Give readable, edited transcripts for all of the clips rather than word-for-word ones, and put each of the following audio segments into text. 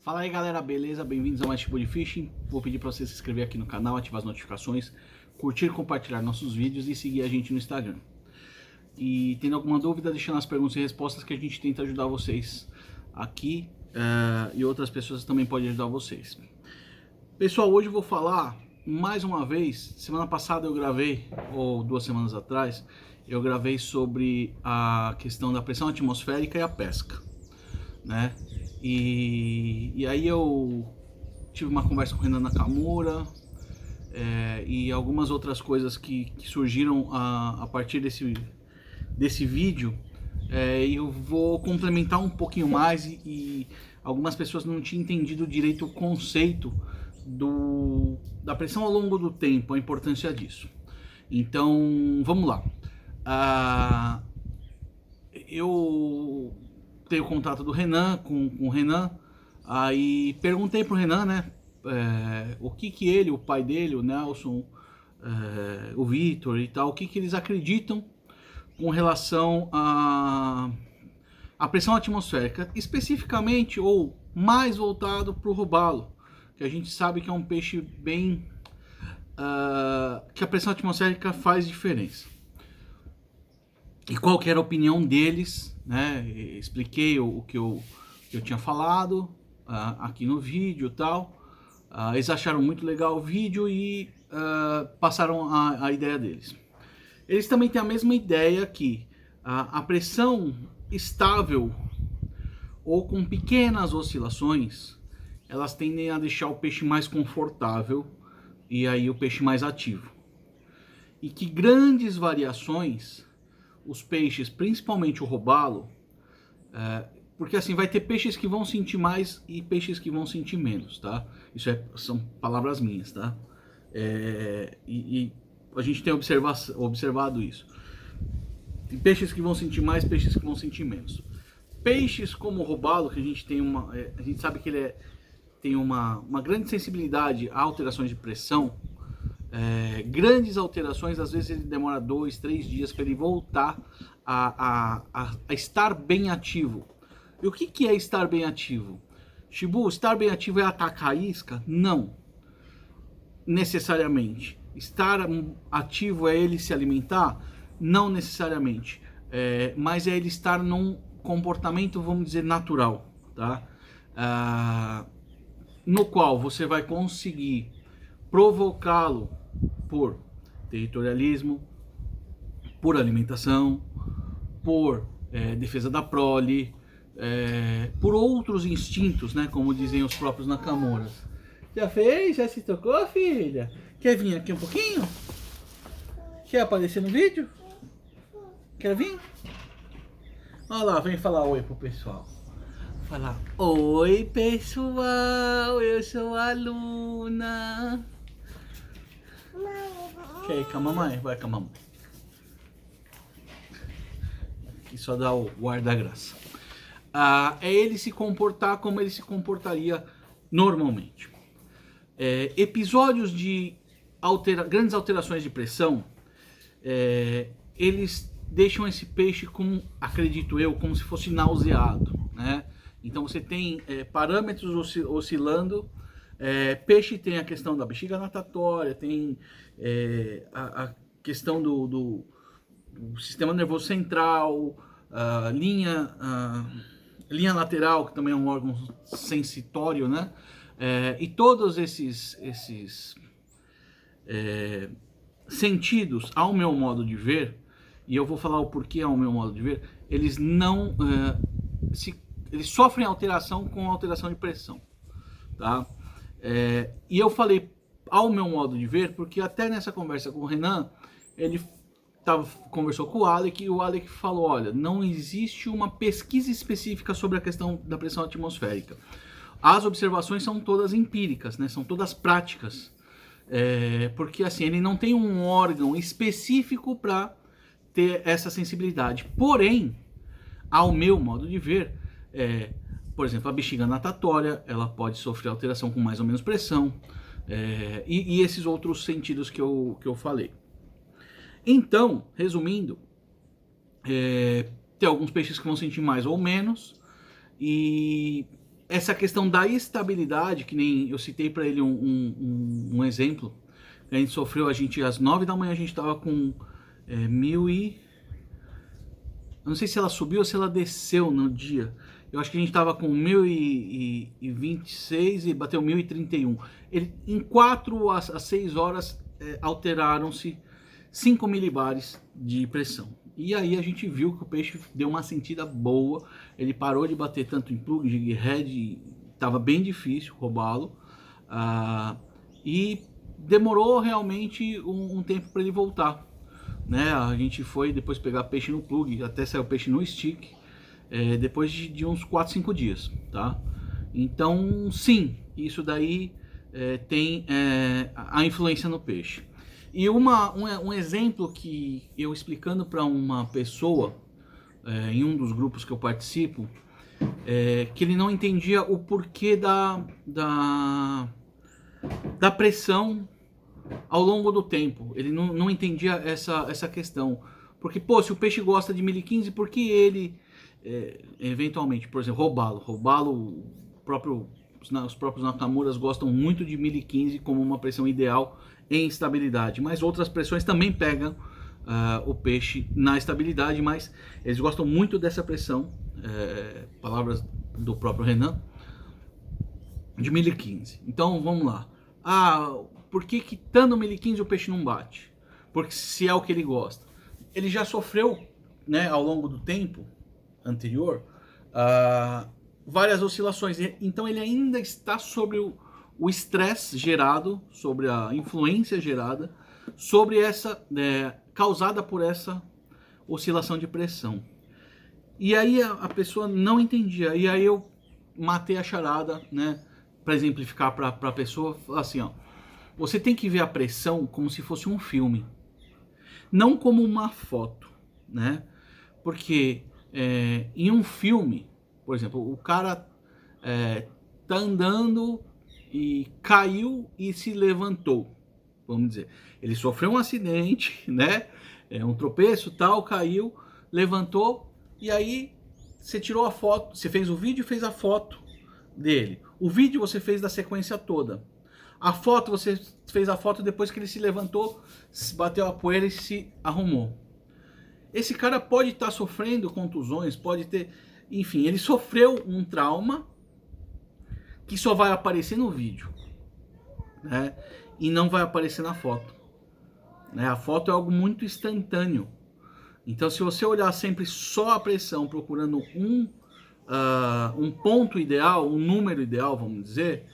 Fala aí galera, beleza? Bem-vindos a mais tipo de Fishing. Vou pedir para você se inscrever aqui no canal, ativar as notificações, curtir, compartilhar nossos vídeos e seguir a gente no Instagram. E tendo alguma dúvida, deixa nas perguntas e respostas que a gente tenta ajudar vocês aqui e outras pessoas também podem ajudar vocês. Pessoal, hoje eu vou falar mais uma vez. Semana passada eu gravei, ou 2 semanas atrás, eu gravei sobre a questão da pressão atmosférica e a pesca, né? E aí eu tive uma conversa com o Renan Nakamura e algumas outras coisas que surgiram a partir desse vídeo. E eu vou complementar um pouquinho mais e algumas pessoas não tinham entendido direito o conceito da pressão ao longo do tempo, a importância disso. Então, vamos lá. Eu tenho contato do Renan, com o Renan, aí perguntei pro Renan, né, o que ele, o pai dele, o Nelson, o Vitor e tal, o que eles acreditam com relação à pressão atmosférica, especificamente ou mais voltado para o robalo, que a gente sabe que é um peixe bem... que a pressão atmosférica faz diferença. E qual que era a opinião deles, né? Expliquei o que eu tinha falado aqui no vídeo e tal. Eles acharam muito legal o vídeo e passaram a ideia deles. Eles também têm a mesma ideia que a pressão estável ou com pequenas oscilações, elas tendem a deixar o peixe mais confortável e aí o peixe mais ativo. E que grandes variações, os peixes, principalmente o robalo, porque assim, vai ter peixes que vão sentir mais e peixes que vão sentir menos, tá? Isso são palavras minhas, tá? E a gente tem observado isso. Tem peixes que vão sentir mais, peixes que vão sentir menos. Peixes como o robalo, que a gente tem a gente sabe que ele tem uma grande sensibilidade a alterações de pressão. Grandes alterações, às vezes ele demora 2, 3 dias para ele voltar a estar bem ativo. E o que é estar bem ativo? Shibu, estar bem ativo é atacar a isca? Não, necessariamente. Estar ativo é ele se alimentar? Não necessariamente. Mas é ele estar num comportamento, vamos dizer, natural, tá? No qual você vai conseguir provocá-lo por territorialismo, por alimentação, por defesa da prole, por outros instintos, né, como dizem os próprios Nakamuras. Já fez? Já se tocou, filha? Quer vir aqui um pouquinho? Quer aparecer no vídeo? Quer vir? Olha lá, vem falar oi pro pessoal. Falar, oi pessoal, eu sou a Luna. Quer ir com a mamãe? Vai com a mamãe. Aqui só dá o guarda-graça. É ele se comportar como ele se comportaria normalmente. Episódios de grandes alterações de pressão, eles deixam esse peixe, como acredito eu, como se fosse nauseado, né? Então você tem parâmetros oscilando. Peixe tem a questão da bexiga natatória, tem a questão do sistema nervoso central, linha lateral, que também é um órgão sensitório, né? E todos esses sentidos, ao meu modo de ver, e eu vou falar o porquê ao meu modo de ver, eles não eles sofrem alteração com alteração de pressão, tá? E eu falei ao meu modo de ver, porque até nessa conversa com o Renan, ele conversou com o Alec, e o Alec falou, olha, não existe uma pesquisa específica sobre a questão da pressão atmosférica. As observações são todas empíricas, né? São todas práticas. Porque assim, ele não tem um órgão específico para ter essa sensibilidade. Porém, ao meu modo de ver, por exemplo, a bexiga natatória, ela pode sofrer alteração com mais ou menos pressão, e esses outros sentidos que eu falei. Então, resumindo, tem alguns peixes que vão sentir mais ou menos, e essa questão da estabilidade, que nem eu citei para ele um exemplo, que a gente sofreu, às 9 da manhã a gente estava com 1000 e... Eu não sei se ela subiu ou se ela desceu no dia. Eu acho que a gente estava com 1026 e bateu 1031. Em 4 a 6 horas alteraram-se 5 milibares de pressão. E aí a gente viu que o peixe deu uma sentida boa. Ele parou de bater tanto em plug, jig head, estava bem difícil roubá-lo. E demorou realmente um tempo para ele voltar. Né? A gente foi depois pegar peixe no plug, até saiu peixe no stick, depois de uns 4, 5 dias, tá? Então, sim, isso daí tem a influência no peixe. E um exemplo que eu explicando para uma pessoa, em um dos grupos que eu participo, que ele não entendia o porquê da pressão ao longo do tempo. Ele não entendia essa questão. Porque, pô, se o peixe gosta de 1015, por que ele, eventualmente, por exemplo, roubá-lo, os próprios Nakamuras gostam muito de 1015 como uma pressão ideal em estabilidade, mas outras pressões também pegam o peixe na estabilidade, mas eles gostam muito dessa pressão, palavras do próprio Renan, de 1015. Então, vamos lá. Por que estando 1015 o peixe não bate? Porque se é o que ele gosta. Ele já sofreu, né, ao longo do tempo anterior, várias oscilações. Então ele ainda está sobre o estresse gerado, sobre a influência gerada, sobre causada por essa oscilação de pressão. E aí a pessoa não entendia. E aí eu matei a charada, né, para exemplificar para a pessoa, assim, ó. Você tem que ver a pressão como se fosse um filme, não como uma foto, né? Porque em um filme, por exemplo, o cara tá andando e caiu e se levantou, vamos dizer. Ele sofreu um acidente, né? Um tropeço, tal, caiu, levantou e aí você tirou a foto, você fez o vídeo e fez a foto dele. O vídeo você fez da sequência toda. A foto, você fez a foto depois que ele se levantou, bateu a poeira e se arrumou. Esse cara pode estar sofrendo contusões, pode ter... Enfim, ele sofreu um trauma que só vai aparecer no vídeo, né? E não vai aparecer na foto. Né? A foto é algo muito instantâneo. Então, se você olhar sempre só a pressão, procurando um ponto ideal, um número ideal, vamos dizer...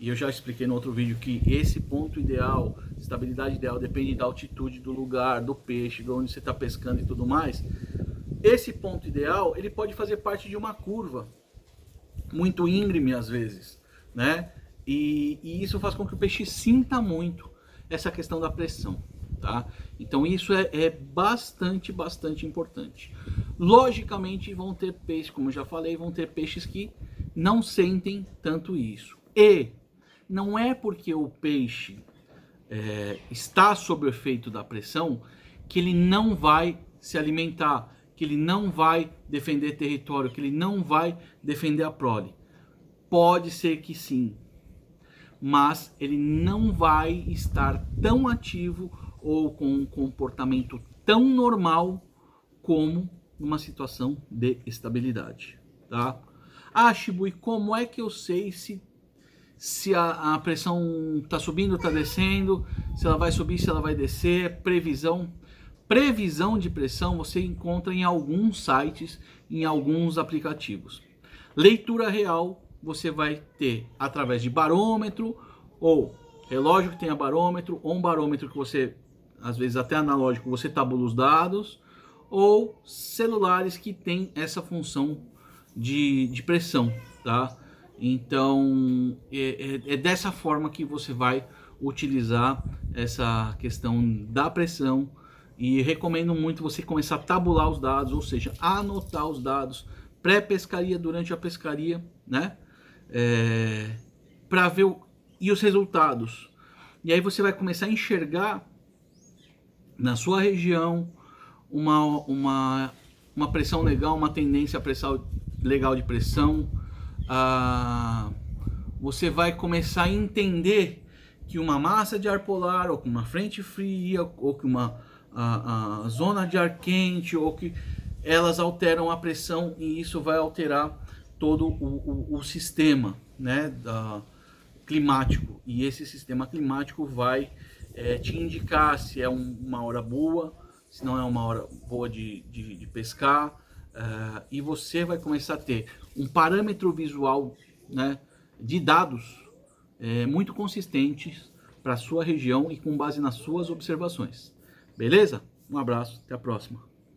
E eu já expliquei no outro vídeo que esse ponto ideal, estabilidade ideal, depende da altitude do lugar, do peixe, de onde você está pescando e tudo mais. Esse ponto ideal, ele pode fazer parte de uma curva, muito íngreme às vezes, né? E isso faz com que o peixe sinta muito essa questão da pressão, tá? Então isso é bastante importante. Logicamente vão ter peixes, como eu já falei, vão ter peixes que não sentem tanto isso. E não é porque o peixe está sob o efeito da pressão que ele não vai se alimentar, que ele não vai defender território, que ele não vai defender a prole. Pode ser que sim, mas ele não vai estar tão ativo ou com um comportamento tão normal como numa situação de estabilidade, tá? Shibu, e como é que eu sei se a pressão está subindo, está descendo, se ela vai subir, se ela vai descer? Previsão de pressão você encontra em alguns sites, em alguns aplicativos. Leitura real você vai ter através de barômetro, ou relógio que tenha barômetro, ou um barômetro que você, às vezes até analógico, você tabula os dados, ou celulares que tem essa função de pressão, tá? Então, é dessa forma que você vai utilizar essa questão da pressão, e recomendo muito você começar a tabular os dados, ou seja, anotar os dados pré-pescaria, durante a pescaria, né? Para ver e os resultados. E aí você vai começar a enxergar na sua região uma pressão legal, uma tendência a pressão legal de pressão, você vai começar a entender que uma massa de ar polar, ou que uma frente fria, ou que uma zona de ar quente, ou que elas alteram a pressão, e isso vai alterar todo o sistema, né, climático. E esse sistema climático vai te indicar se é uma hora boa, se não é uma hora boa de pescar, e você vai começar a ter um parâmetro visual, né, de dados muito consistentes para a sua região e com base nas suas observações. Beleza? Um abraço, até a próxima.